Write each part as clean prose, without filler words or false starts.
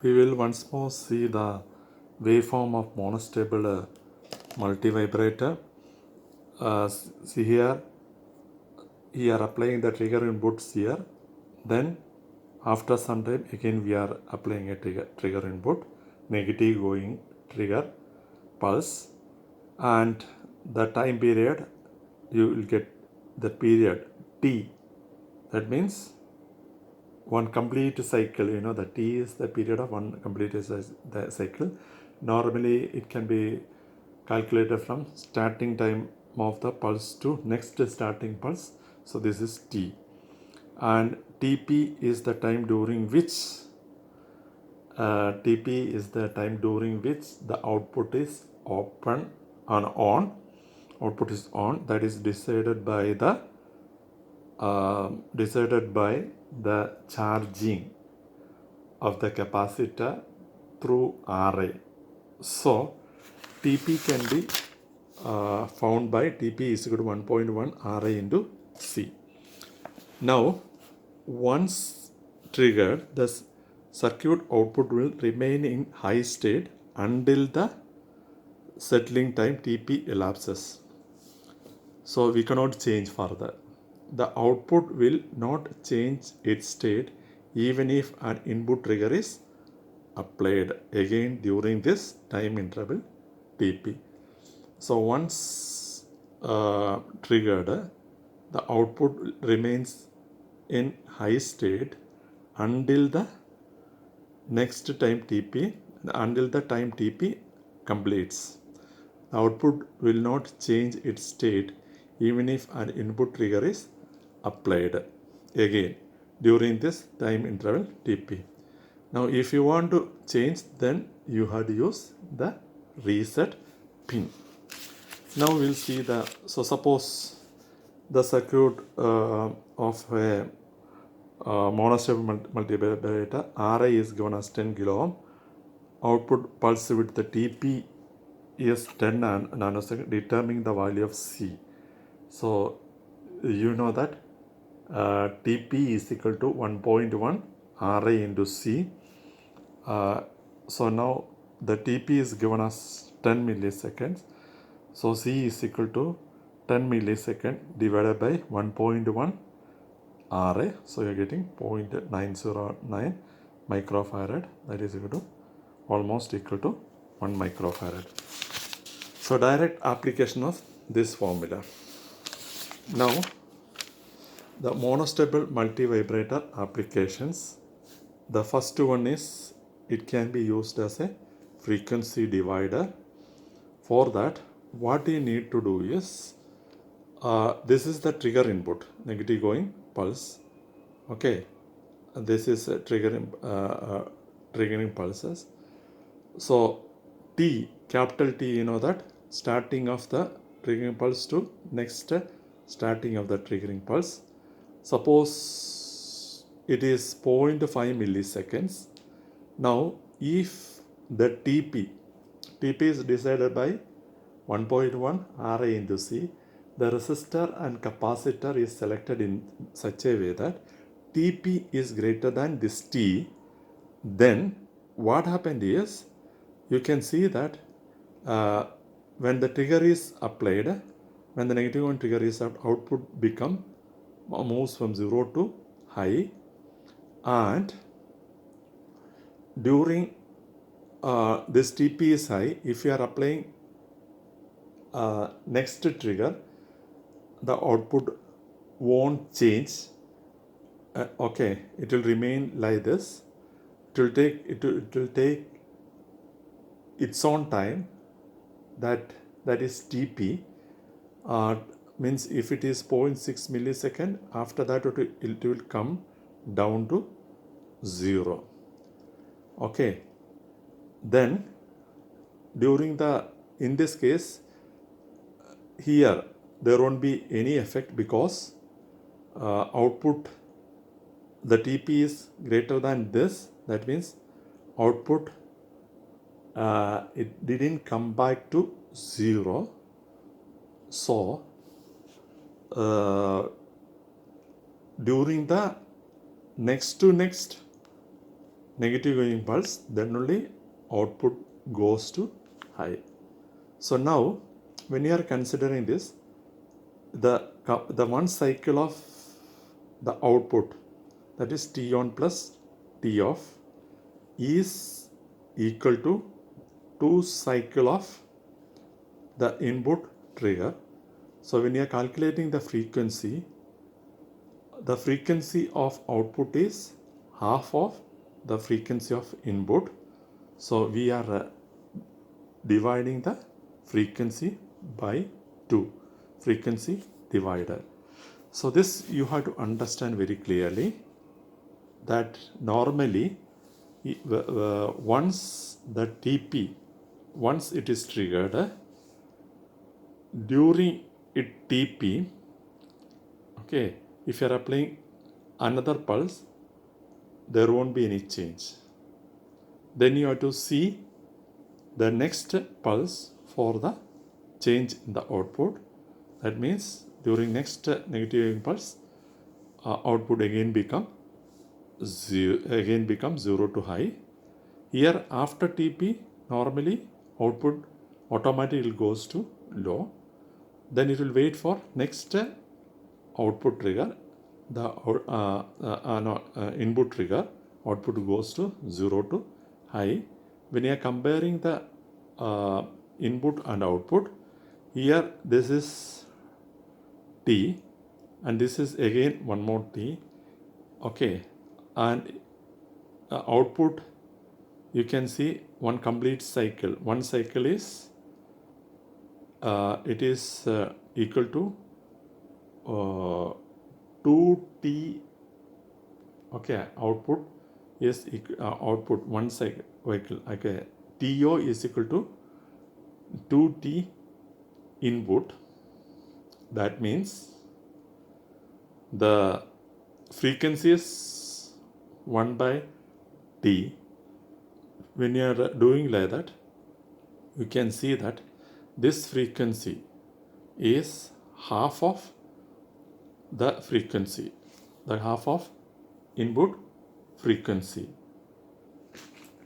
We will once more see the waveform of monostable multivibrator. See here, we are applying the trigger inputs here. Then after some time again we are applying a trigger input, negative going trigger pulse, and the time period you will get the period T. That means one complete cycle, the T is the period of one complete the cycle. Normally it can be calculated from starting time of the pulse to next starting pulse. So this is T. And TP is the time during which the output is open and on. Output is on. That is decided by the charging of the capacitor through RA. So TP can be found by TP is equal to 1.1 RA into C. Now, once triggered, the circuit output will remain in high state until the settling time TP elapses. So we cannot change further. The output will not change its state even if an input trigger is applied again during this time interval TP. So once triggered, the output remains in high state until the next time TP, until the time TP completes. The output will not change its state even if an input trigger is applied again during this time interval TP. Now if you want to change, then you have to use the reset pin. Now we'll see suppose the circuit of a monostable multivibrator RA is given as 10 kilo ohm. Output pulse width the TP is 10 nanosecond, determining the value of C. So you know that TP is equal to 1.1 RA into C. So now the TP is given as 10 milliseconds. So C is equal to 10 millisecond divided by 1.1 RA. So you are getting 0.909 microfarad. That is equal to almost equal to 1 microfarad. So direct application of this formula. Now the monostable multivibrator applications. The first one is it can be used as a frequency divider. For that, what you need to do is this is the trigger input, negative going pulse. Okay, this is triggering pulses. So T, capital T, you know that starting of the triggering pulse to next starting of the triggering pulse. Suppose it is 0.5 milliseconds. Now if the TP is decided by 1.1 RA into C, the resistor and capacitor is selected in such a way that TP is greater than this T. Then what happened is, you can see that when the trigger is applied, when the negative one trigger is output moves from 0 to high, and during this TP is high, if you are applying next trigger, the output won't change. Okay, it will remain like this. It will take its own time. That is TP. Means if it is 0.6 millisecond, after that it will come down to 0. Okay. Then in this case, here there won't be any effect because output, the TP is greater than this. That means output it didn't come back to 0. So during the next negative going pulse, then only output goes to high. So now when you are considering this, the one cycle of the output, that is T on plus T off, is equal to 2 cycle of the input trigger. So when you are calculating the frequency of output is half of the frequency of input. So we are dividing the frequency by 2, frequency divider. So this you have to understand very clearly, that normally once the TP, once it is triggered, during it TP, okay, if you are applying another pulse, there won't be any change. Then you have to see the next pulse for the change in the output. That means during next negative impulse, output again become 0 to high. Here after TP, normally output automatically goes to low. Then it will wait for next output trigger, the input trigger, output goes to 0 to high. When you are comparing the input and output, here this is T and this is again one more T, okay, and output you can see one complete cycle. One cycle is it is equal to 2T, okay, output is output one cycle, okay, TO is equal to 2T input. That means the frequency is 1 by T. When you are doing like that, you can see that this frequency is half of the frequency, the half of input frequency.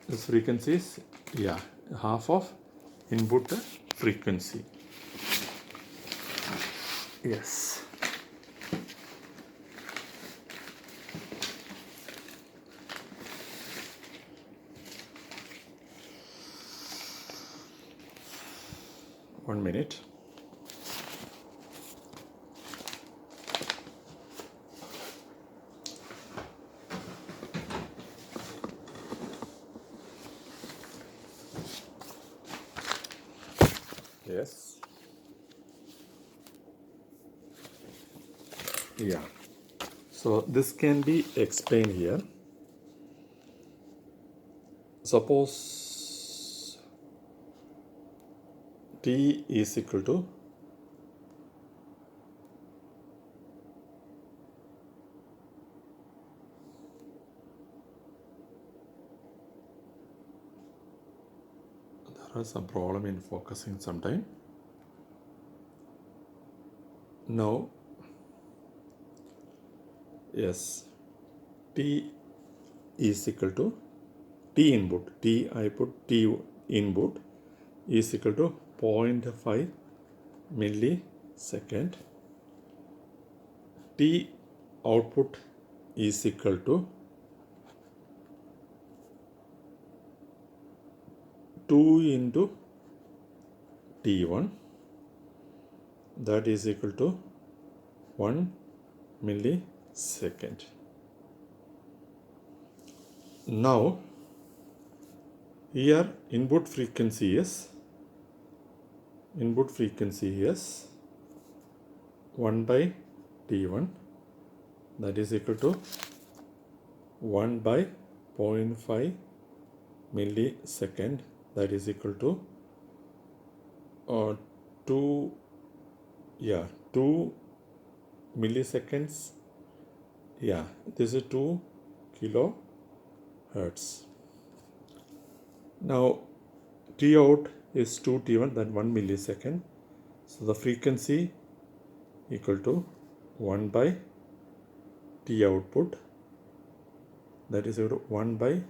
This frequency is, yeah, half of input frequency. Yes. One minute. Yes. Yeah. So this can be explained here. Suppose T is equal to there is some problem in focusing sometime. Now, yes, T is equal to T input, T I put T input is equal to 0.5 millisecond. T output is equal to 2 into T1, that is equal to 1 millisecond. Now here input frequency is 1 by T1, that is equal to 1 by 0.5 millisecond, that is equal to 2 milliseconds. Yeah, this is 2 kilohertz. Now T out is 2 T1, that 1 millisecond. So the frequency equal to 1 by T output, that is equal to 1 by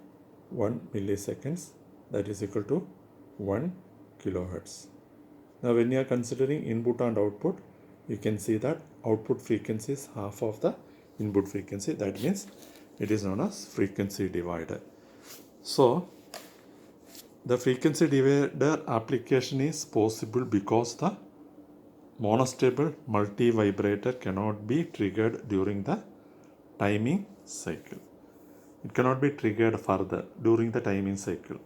1 milliseconds, that is equal to 1 kilohertz. Now when you are considering input and output, you can see that output frequency is half of the input frequency. That means it is known as frequency divider. So the frequency divider application is possible because the monostable multi-vibrator cannot be triggered during the timing cycle. It cannot be triggered further during the timing cycle.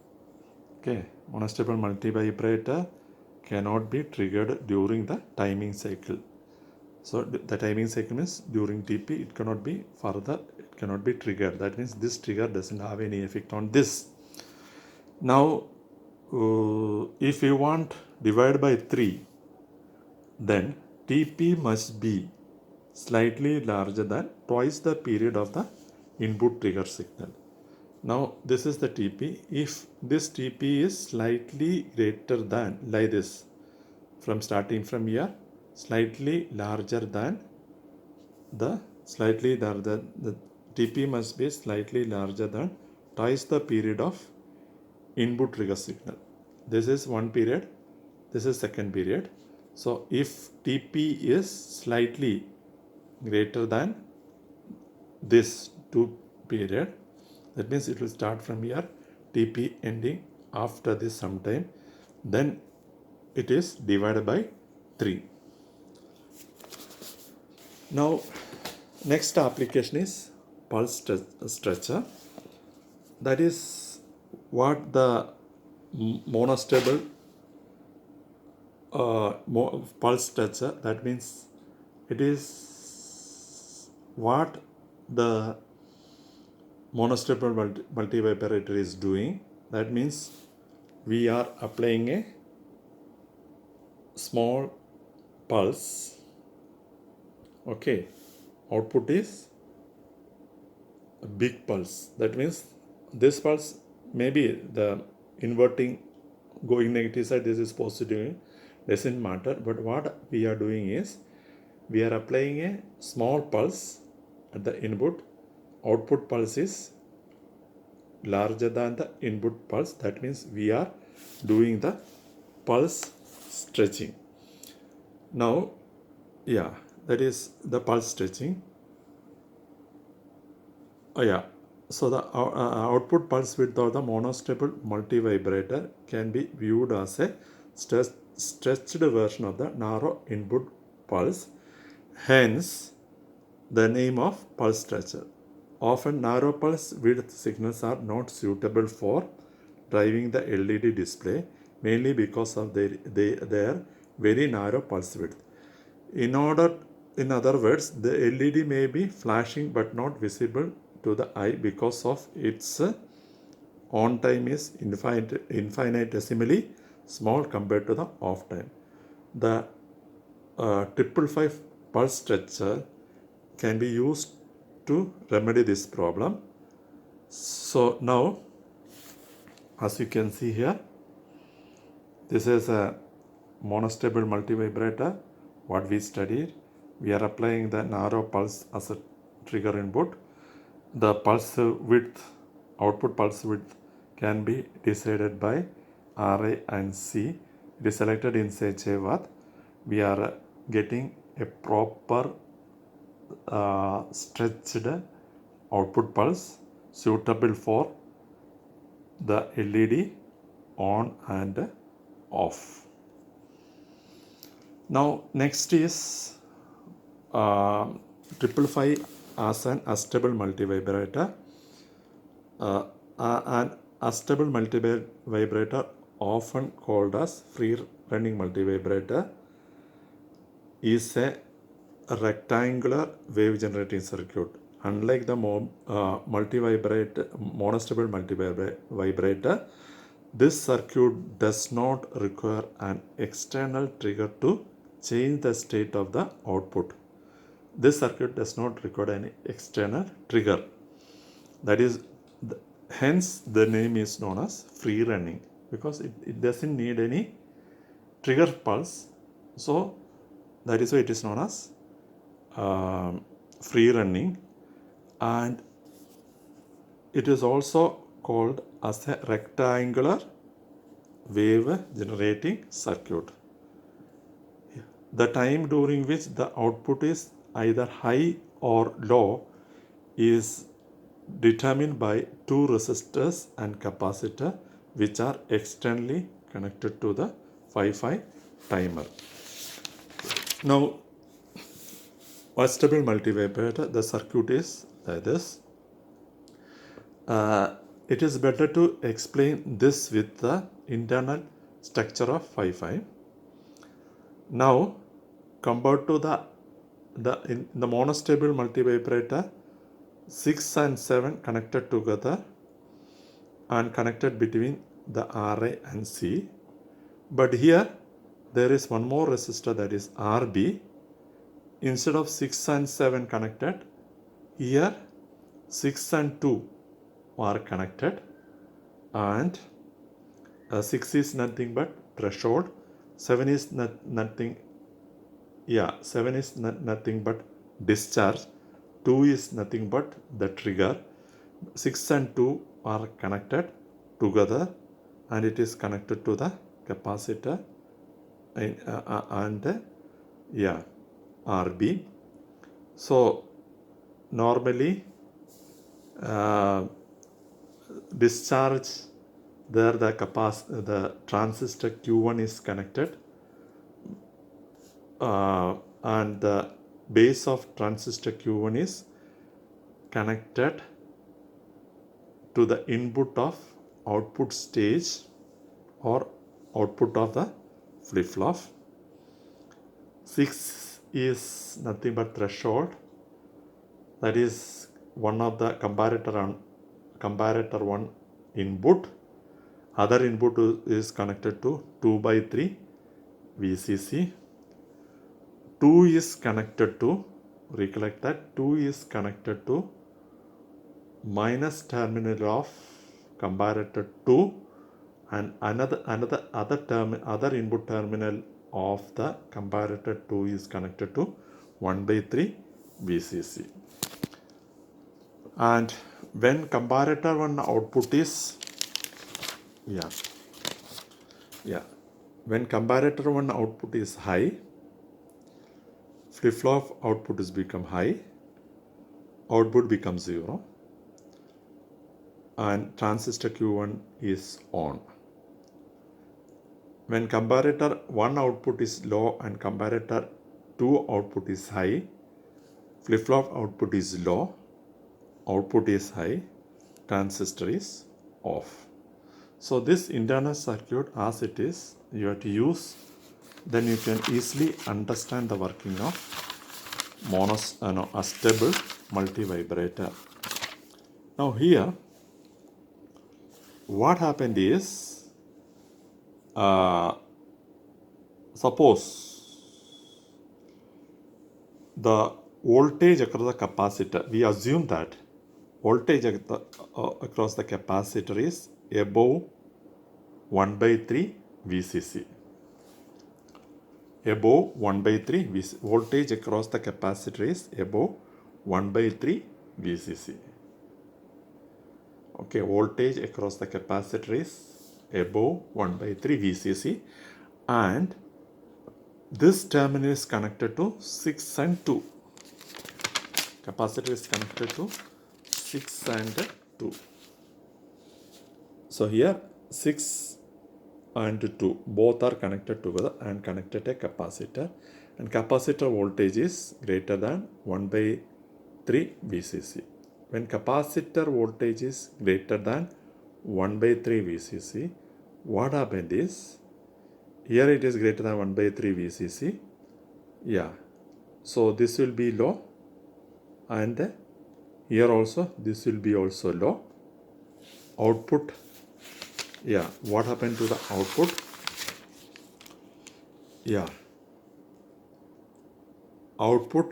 Okay, monostable multi-vibrator cannot be triggered during the timing cycle. So the timing cycle means during TP it cannot be further, it cannot be triggered. That means this trigger doesn't have any effect on this. Now if you want divide by 3, then TP must be slightly larger than twice the period of the input trigger signal. Now this is the TP. If this TP is slightly greater than, like this, from starting from here, slightly larger than the TP must be slightly larger than twice the period of input trigger signal. This is one period, this is second period. So if TP is slightly greater than this 2 period, that means it will start from here, TP ending after this sometime, then it is divided by 3. Now next application is pulse stretcher. That is what the monostable pulse stretcher, that means it is what the monostable multi-vibrator is doing. That means we are applying a small pulse. Okay, output is a big pulse. That means this pulse, maybe the inverting going negative side, this is positive, doesn't matter. But what we are doing is we are applying a small pulse at the input. Output pulse is larger than the input pulse. That means we are doing the pulse stretching. Now, yeah, that is the pulse stretching. So the output pulse width of the monostable multi-vibrator can be viewed as a stretched version of the narrow input pulse. Hence, the name of pulse stretcher. Often narrow pulse width signals are not suitable for driving the LED display, mainly because of their very narrow pulse width. In other words, the LED may be flashing but not visible to the eye because of its on time is infinitesimally small compared to the off time. The 555 pulse stretcher can be used to remedy this problem. So now, as you can see here, this is a monostable multi-vibrator. What we studied, we are applying the narrow pulse as a trigger input. The pulse width, output pulse width, can be decided by RA and C. It is selected in such a way we are getting a proper stretched output pulse suitable for the LED on and off. Now next is 555 as an astable multi-vibrator. An astable multi-vibrator, often called as free running multi-vibrator, is a rectangular wave generating circuit. Unlike the monostable multi-vibrator, this circuit does not require an external trigger to change the state of the output. This circuit does not require any external trigger. That is, hence the name is known as free running, because it doesn't need any trigger pulse. So that is why it is known as free running, and it is also called as a rectangular wave generating circuit. The time during which the output is either high or low is determined by two resistors and capacitor which are externally connected to the 5-5 timer. Now, a stable multivibrator, the circuit is like this. It is better to explain this with the internal structure of 5-5. Now, compared to in the monostable multivibrator, 6 and 7 connected together and connected between the RA and C. But here there is one more resistor, that is RB. Instead of 6 and 7 connected, here 6 and 2 are connected, and 6 is nothing but threshold, 7 is nothing but discharge, 2 is nothing but the trigger. 6 and 2 are connected together and it is connected to the capacitor and RB. So normally discharge there, the transistor Q1 is connected and the base of transistor Q1 is connected to the input of output stage or output of the flip-flop. 6 is nothing but threshold, that is one of the comparator 1 input. Other input is connected to 2/3 VCC. 2 is connected to, recollect that 2 is connected to minus terminal of comparator 2 and other input terminal of the comparator 2 is connected to 1/3 VCC. And when comparator 1 output is when comparator 1 output is high, flip-flop output is become high, output becomes 0 and transistor Q1 is on. When comparator 1 output is low and comparator 2 output is high, flip-flop output is low, output is high, transistor is off. So this internal circuit as it is, you have to use, then you can easily understand the working of a stable multivibrator. Now here, what happened is, suppose the voltage across the capacitor, we assume that voltage across the capacitor is above 1/3 VCC. Above 1/3 VCC. Voltage across the capacitor is above 1/3 VCC. Okay, voltage across the capacitor is above 1/3 VCC and this terminal is connected to 6 and 2. Capacitor is connected to 6 and 2. So here 6 and 2 both are connected together and connected a capacitor, and capacitor voltage is greater than 1/3 VCC. When capacitor voltage is greater than 1/3 VCC, what happened is, here it is greater than 1/3 VCC. So this will be low and here also this will be also low. Output, what happened to the output? Output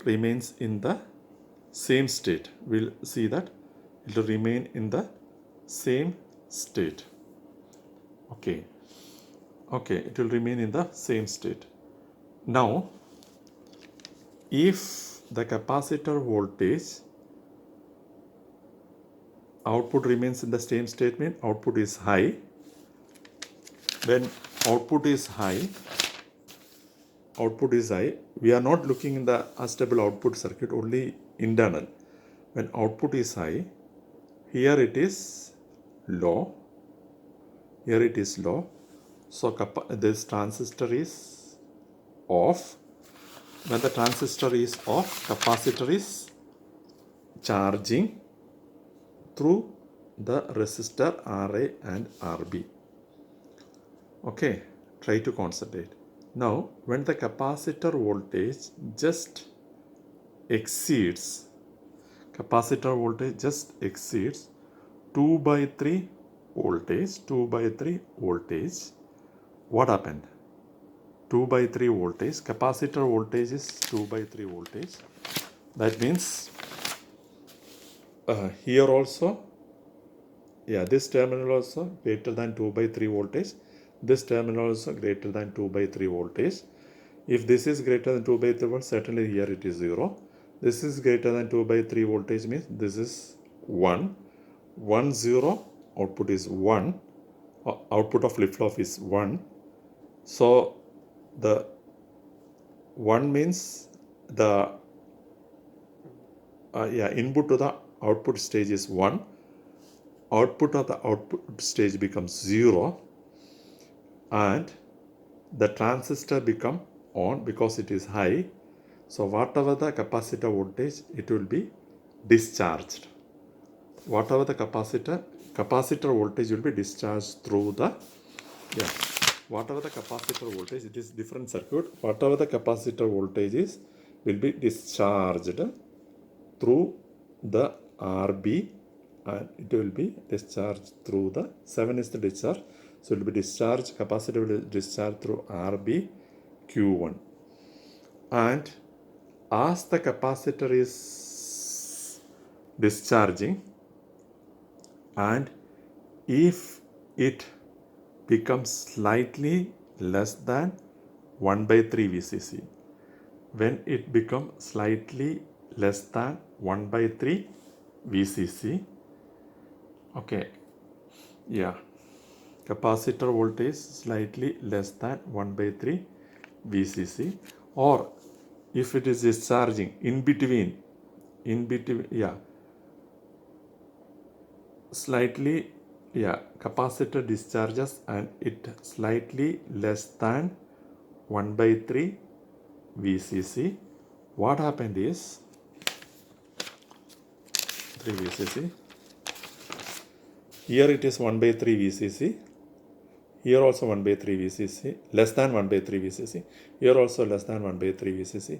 remains in the same state. We'll see that it will remain in the same state. Okay, it will remain in the same state. Now, if the capacitor voltage output remains in the same state means output is high. When output is high, we are not looking in the unstable output circuit, only internal. When output is high, here it is low, so this transistor is off. When the transistor is off, capacitor is charging through the resistor RA and RB. Okay, try to concentrate. Now, when the capacitor voltage just exceeds 2 by 3 voltage, what happened? 2 by 3 voltage, capacitor voltage is 2 by 3 voltage. That means here also, this terminal also greater than 2 by 3 voltage. This terminal also greater than 2 by 3 voltage. If this is greater than 2 by 3 volts, certainly here it is 0. This is greater than 2 by 3 voltage means this is 1. 1, 0, output is 1. Output of flip-flop is 1. So, the 1 means the input to the output stage is 1. Output of the output stage becomes 0. And the transistor become on because it is high. So whatever the capacitor voltage, it will be discharged. Whatever the capacitor voltage will be discharged through the, whatever the capacitor voltage, it is different circuit. Whatever the capacitor voltage is, will be discharged through the RB, and it will be discharged through the 7 is the discharge. So it will be discharged, capacitor will discharge through RB Q1. And as the capacitor is discharging, and if it becomes slightly less than 1 by 3 VCC, when it becomes slightly less than 1 by 3 VCC, capacitor voltage slightly less than 1 by 3 VCC, or if it is discharging in between, slightly, capacitor discharges and it slightly less than 1 by 3 VCC, what happened is 3 VCC, here it is 1 by 3 VCC, here also 1 by 3 VCC, less than 1 by 3 VCC, here also less than 1 by 3 VCC,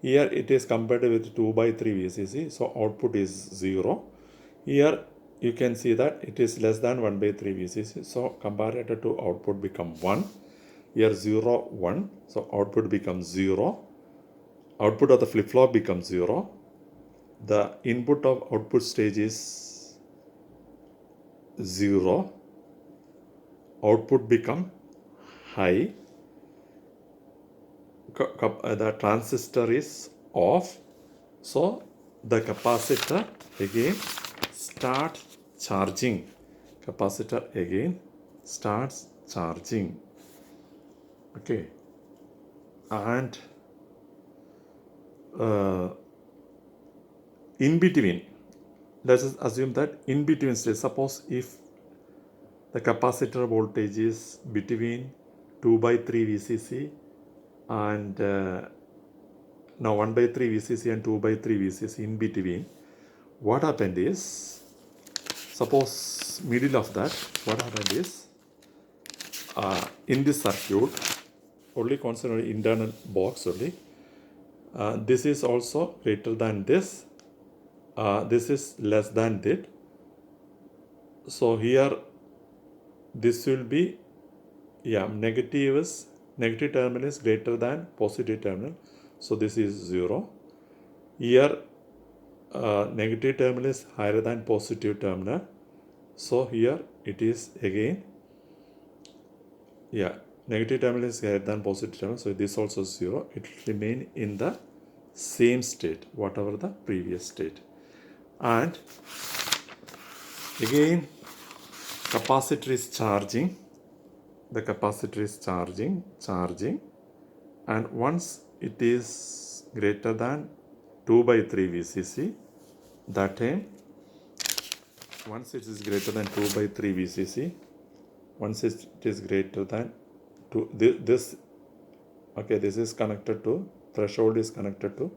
here it is compared with 2 by 3 VCC, so output is 0. Here you can see that it is less than 1 by 3 VCC, so comparator to output become 1. Here 0, 1, so output becomes 0. Output of the flip-flop becomes 0. The input of output stage is 0. Output become high. The transistor is off. So the capacitor again starts charging. Capacitor again starts charging. Okay. And in between, let us assume that in between stage, suppose if the capacitor voltage is between 2 by 3 VCC and 1 by 3 VCC and 2 by 3 VCC in between, what happened is, suppose middle of that, what happened is, in this circuit, only consider internal box only, this is also greater than this, this is less than that. So here this will be, negative terminal is greater than positive terminal. So this is 0. Here negative terminal is higher than positive terminal. So here it is again, negative terminal is higher than positive terminal. So this also 0. It will remain in the same state, whatever the previous state. And Again, capacitor is charging. The capacitor is charging, and once it is greater than 2 by 3 VCC, that time, once it is greater than 2 by 3 VCC, once it is greater than 2, this, okay, this is connected to, threshold is connected to,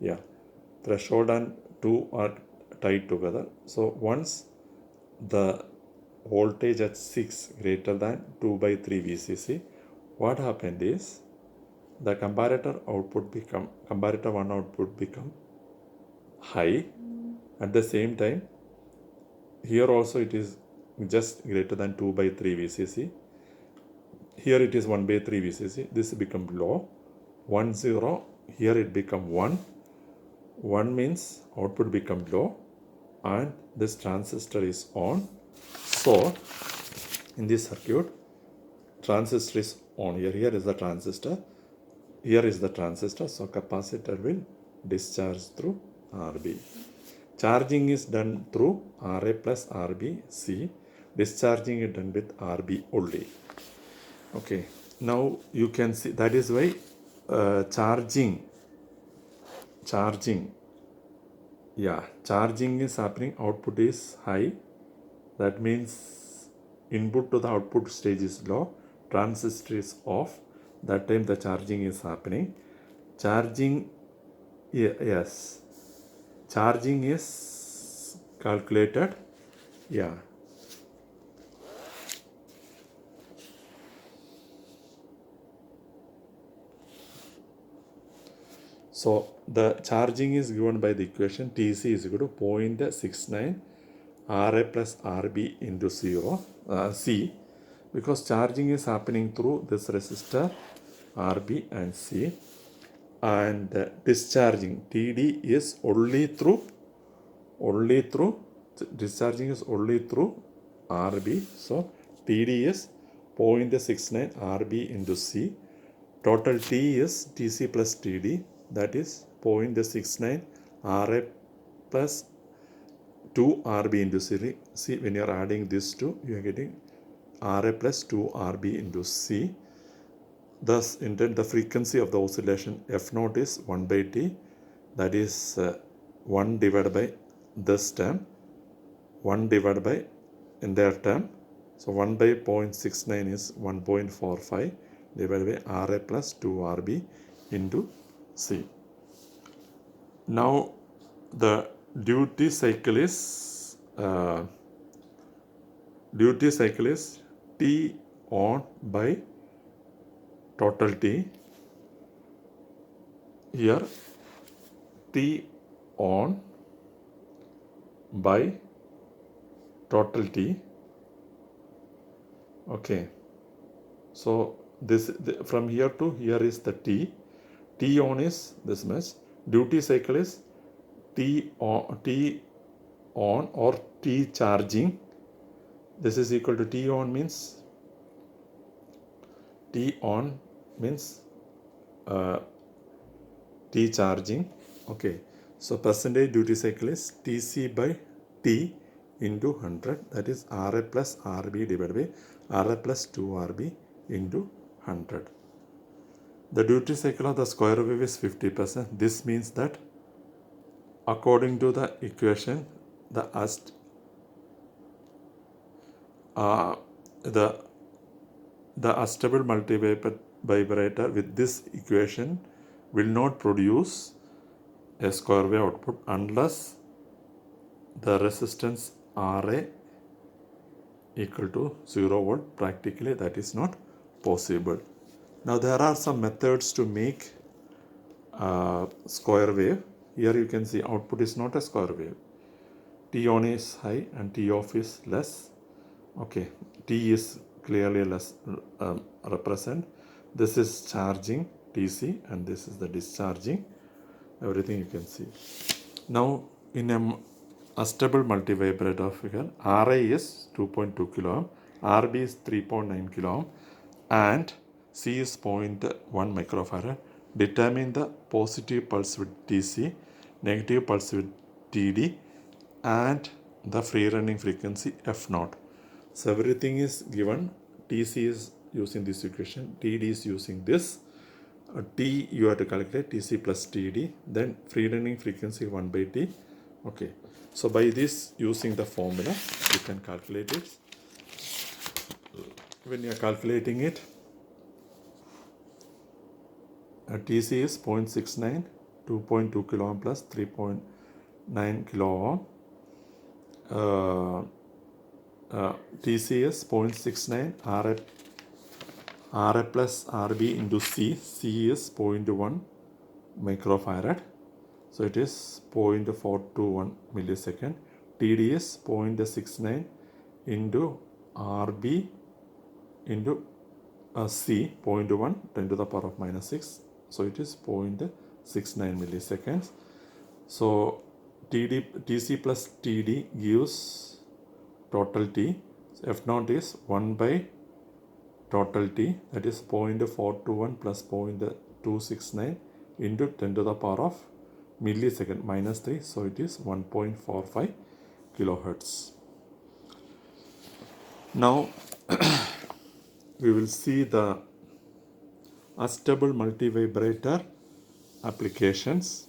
yeah, threshold and 2 are tied together. So once the voltage at 6 greater than 2 by 3 VCC, what happened is the comparator 1 output become high. At the same time, here also it is just greater than 2 by 3 VCC. Here it is 1 by 3 VCC. This become low. 1 0. Here it become 1. 1 means output become low, and this transistor is on. So in this circuit, transistor is on. Here is the transistor. Here is the transistor. So capacitor will discharge through RB. Charging is done through RA plus RBC. Discharging is done with RB only. Okay. Now you can see that is why charging. Yeah, charging is happening. Output is high. That means input to the output stage is low. Transistor is off. That time the charging is happening. Charging, yes. Charging is calculated. Yeah. So the charging is given by the equation TC is equal to 0.69 RA plus RB into 0 C, because charging is happening through this resistor RB and C, and discharging TD is only through discharging is only through RB. So TD is 0.69 RB into C. Total T is TC plus TD, that is 0.69 RA plus 2 RB into C. See, when you are adding this two, you are getting RA plus 2 RB into C. Thus, instead the frequency of the oscillation F0 is 1 by T, that is 1 divided by this term, 1 divided by entire term. So 1 by 0.69 is 1.45 divided by RA plus 2 RB into C. Now the duty cycle is T on by total T. Here T on by total T. Okay, so this from here to here is the T. T on is this much. Duty cycle is T on or T charging. This is equal to T on means T charging. Okay, so percentage duty cycle is TC by T into 100, that is RA plus RB divided by RA plus 2 RB into 100. The duty cycle of the square wave is 50%. This means that according to the equation, the unstable multivibrator with this equation will not produce a square wave output unless the resistance RA equal to 0 volt. Practically that is not possible. Now there are some methods to make square wave. Here you can see output is not a square wave. T on is high and T off is less. Okay, T is clearly less represent. This is charging TC and this is the discharging. Everything you can see. Now in a stable multivibrator figure, RA is 2.2 kilo ohm, RB is 3.9 kilo ohm, and C is 0.1 microfarad. Determine the positive pulse with TC, negative pulse with TD, and the free running frequency f0. So everything is given. TC is using this equation, TD is using this. T you have to calculate TC plus TD, then free running frequency 1 by T. Okay, so by this using the formula you can calculate it. When you are calculating it, TC is 0.69, 2.2 kilo ohm plus 3.9 kilo ohm. TC is 0.69, RA plus RB into C. C is 0.1 microfarad. So it is 0.421 millisecond. TD is 0.69 into RB into C, 0.1 10 to the power of minus 6. So it is 0.69 milliseconds. So TC plus TD gives total T. So F0 is 1 by total T, that is 0.421 plus 0.269 into 10 to the power of millisecond minus 3. So it is 1.45 kilohertz. Now we will see the adjustable multivibrator applications.